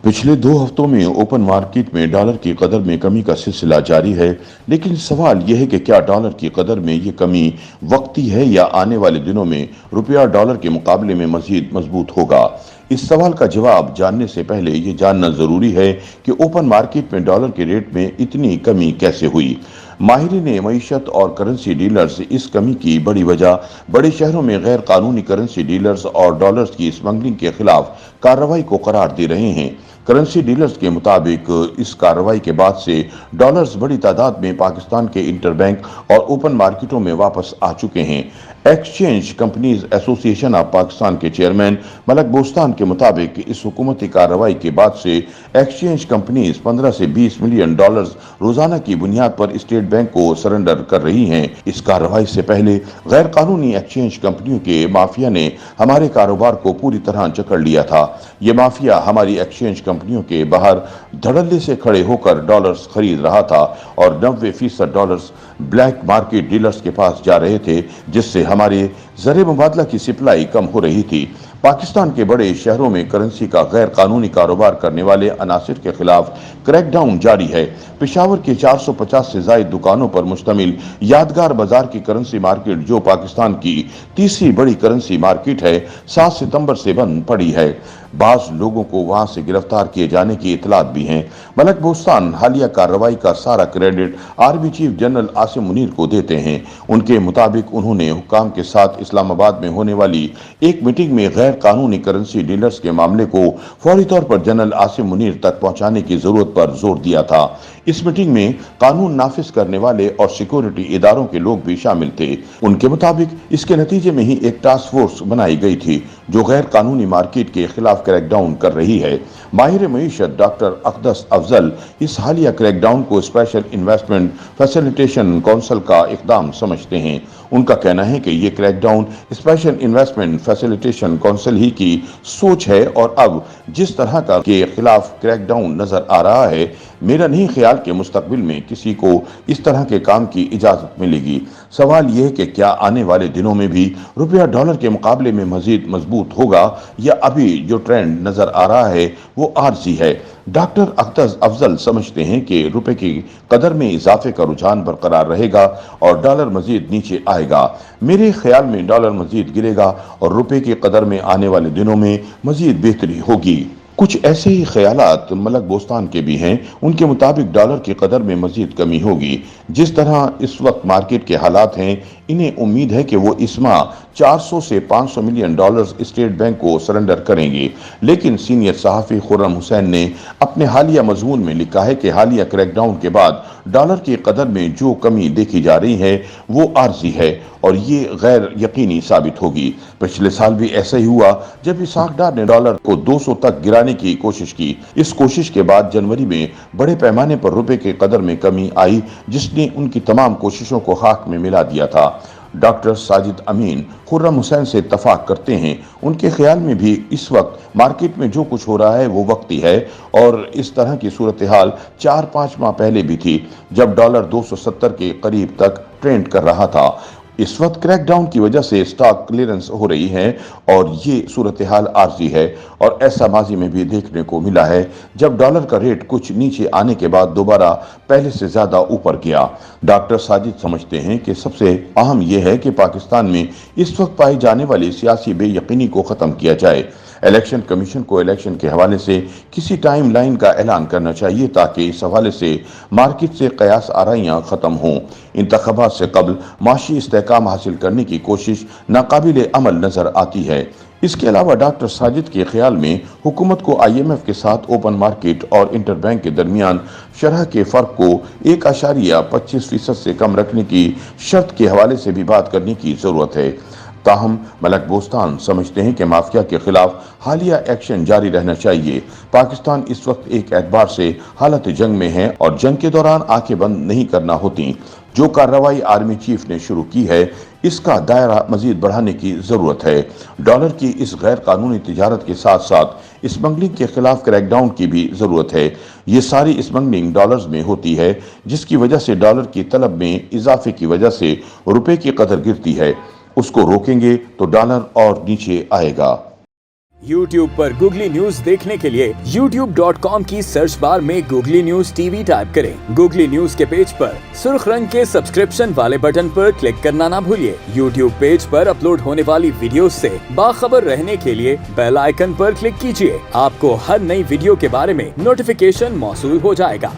पिछले 2 हफ्तों में ओपन मार्केट में डॉलर की कदर में कमी का सिलसिला जारी है। लेकिन सवाल यह है कि क्या डॉलर की कदर में ये कमी वक्ती है या आने वाले दिनों में रुपया डॉलर के मुकाबले में मजीद मजबूत होगा। इस सवाल का जवाब जानने से पहले ये जानना जरूरी है कि ओपन मार्केट में डॉलर के रेट में इतनी कमी कैसे हुई। माहिरीन मईशत और करेंसी डीलर्स इस कमी की बड़ी वजह बड़े शहरों में गैर कानूनी करेंसी डीलर्स और डॉलर्स की स्मगलिंग के खिलाफ कार्रवाई को करार दे रहे हैं। करेंसी डीलर्स के मुताबिक इस कार्रवाई के बाद से डॉलर्स बड़ी तादाद में पाकिस्तान के इंटरबैंक और ओपन मार्केटों में वापस आ चुके हैं। Exchange companies association of Pakistan के चेयरमैन मलक बोस्तान के मुताबिक इस हुकूमती कार्रवाई के बाद से एक्सचेंज कंपनीज 15 से 20 मिलियन डॉलर्स रोजाना की बुनियाद पर स्टेट बैंक को सरेंडर कर रही हैं। इस कार्रवाई से पहले गैर कानूनी एक्सचेंज कंपनियों के माफिया ने हमारे कारोबार को पूरी तरह जकड़ लिया था। ये माफिया हमारी एक्सचेंज कंपनियों के बाहर धड़ल्ले से खड़े होकर डॉलर्स खरीद रहा था और 90% डॉलर्स ब्लैक मार्केट डीलर्स के पास जा रहे थे, जिससे हमारे ज़र मुबादला की सप्लाई कम हो रही थी। पाकिस्तान के बड़े शहरों में करेंसी का गैर कानूनी कारोबार करने वाले अनासिर के खिलाफ क्रैकडाउन जारी है। पेशावर के 450 से ज्यादा दुकानों पर मुश्तमिल यादगार बाजार की करेंसी मार्केट, जो पाकिस्तान की तीसरी बड़ी करेंसी मार्केट है, 7 सितंबर से बंद पड़ी है। बाज लोगों को वहां से गिरफ्तार किए जाने की इतलात भी हैं। मलक बोस्तान हालिया कार्रवाई का सारा credit army chief general Asim Munir को देते हैं। उनके मुताबिक उन्होंने हुक्काम के साथ इस्लामाबाद में होने वाली एक मीटिंग में गैर कानूनी करेंसी डीलर्स के मामले को फौरी तौर पर जनरल आसिम मुनीर तक पहुंचाने की जरूरत पर जोर दिया था। इस मीटिंग में कानून नाफिज करने वाले और सिक्योरिटी इदारों के लोग भी शामिल थे। उनके मुताबिक इसके नतीजे में ही एक टास्क फोर्स बनाई गई थी जो गैर कानूनी मार्केट के खिलाफ क्रैकडाउन कर रही है। माहिर मईशत डॉक्टर अकदस अफजल इस हालिया क्रैकडाउन को स्पेशल इन्वेस्टमेंट फैसिलिटेशन काउंसिल का इकदाम समझते हैं। उनका कहना है कि ये crackdown special investment facilitation council ही की सोच है और अब जिस तरह का के खिलाफ क्रैकडाउन नजर आ रहा है, मेरा नहीं ख्याल कि मुस्तकबिल में किसी को इस तरह के काम की इजाजत मिलेगी। सवाल यह है कि क्या आने वाले दिनों में भी रुपया डॉलर के मुकाबले में मजीद मजबूत होगा या अभी जो ट्रेंड नजर आ रहा है वो आरजी है। डॉक्टर अख्तर अफजल समझते हैं कि रुपए की कदर में इजाफे का रुझान बरकरार रहेगा और डॉलर मजीद नीचे आएगा। मेरे ख्याल में डॉलर मजीद गिरेगा और रुपए की कदर में आने वाले दिनों में मजीद बेहतरी होगी। कुछ ऐसे ही ख्यालात मलक बोस्तान के भी हैं। उनके मुताबिक डॉलर की कदर में मजीद कमी होगी। जिस तरह इस वक्त मार्केट के हालात हैं, इन्हें उम्मीद है कि वो इस माह 400 से 500 मिलियन डॉलर्स स्टेट बैंक को सरेंडर करेंगे। लेकिन सीनियर सहाफ़ी खुर्रम हुसैन ने अपने हालिया मजमून में लिखा है कि हालिया क्रैकडाउन के बाद डॉलर की कदर में जो कमी देखी जा रही है वो आर्जी है और ये गैर यकीनी साबित होगी। पिछले साल भी ऐसा ही हुआ जब इसाक डार ने डॉलर को 200 तक गिराने की कोशिश की। इस कोशिश के बाद जनवरी में बड़े पैमाने पर रुपए के कदर में कमी आई, जिसने उनकी तमाम कोशिशों को खाक में मिला दिया था। डॉक्टर साजिद अमीन खुर्रम हुसैन से इत्तफाक करते हैं। उनके ख्याल में भी इस वक्त मार्केट में जो कुछ हो रहा है वो वक्ती है और इस तरह की सूरत हाल 4-5 माह पहले भी थी, जब डॉलर 270 के करीब तक ट्रेंड कर रहा था। इस वक्त क्रैकडाउन की वजह से स्टॉक क्लियरेंस हो रही है और ये सूरत हाल आर्जी है और ऐसा माजी में भी देखने को मिला है, जब डॉलर का रेट कुछ नीचे आने के बाद दोबारा पहले से ज्यादा ऊपर गया। डॉक्टर साजिद समझते हैं कि सबसे अहम यह है कि पाकिस्तान में इस वक्त पाई जाने वाली सियासी बेयकीनी को खत्म किया जाए। इलेक्शन कमीशन को इलेक्शन के हवाले से किसी टाइम लाइन का ऐलान करना चाहिए ताकि इस हवाले से मार्केट से कयास आराइयाँ खत्म हों। इंतखाबात से कबल माशी इस्तेहकाम हासिल करने की कोशिश नाकाबिल अमल नजर आती है। इसके अलावा डॉक्टर साजिद के ख्याल में हुकूमत को IMF के साथ ओपन मार्केट और इंटरबैंक के दरमियान शरह के फर्क को 1.25% से कम रखने की शर्त के हवाले से भी बात करने की जरूरत है। ताहम मलक बोस्तान समझते हैं कि माफिया के खिलाफ हालिया एक्शन जारी रहना चाहिए। पाकिस्तान इस वक्त एक एतबार से हालत जंग में है और जंग के दौरान आंखें बंद नहीं करना होती। जो कार्रवाई आर्मी चीफ ने शुरू की है, इसका दायरा मजीद बढ़ाने की जरूरत है। डॉलर की इस गैर कानूनी तिजारत के साथ साथ स्मगलिंग के खिलाफ क्रैकडाउन की भी जरूरत है। ये सारी स्मगलिंग डॉलर्स में होती है, जिसकी वजह से डॉलर की तलब में इजाफे की वजह से रुपए की कदर गिरती है। उसको रोकेंगे तो डॉलर और नीचे आएगा। YouTube पर गूगली न्यूज देखने के लिए youtube.com की सर्च बार में गूगली न्यूज टीवी टाइप करें। गूगली न्यूज के पेज पर सुर्ख रंग के सब्सक्रिप्शन वाले बटन पर क्लिक करना ना भूलिए। YouTube पेज पर अपलोड होने वाली वीडियो से बाखबर रहने के लिए बेल आइकन पर क्लिक कीजिए। आपको हर नई वीडियो के बारे में नोटिफिकेशन मौसूल हो जाएगा।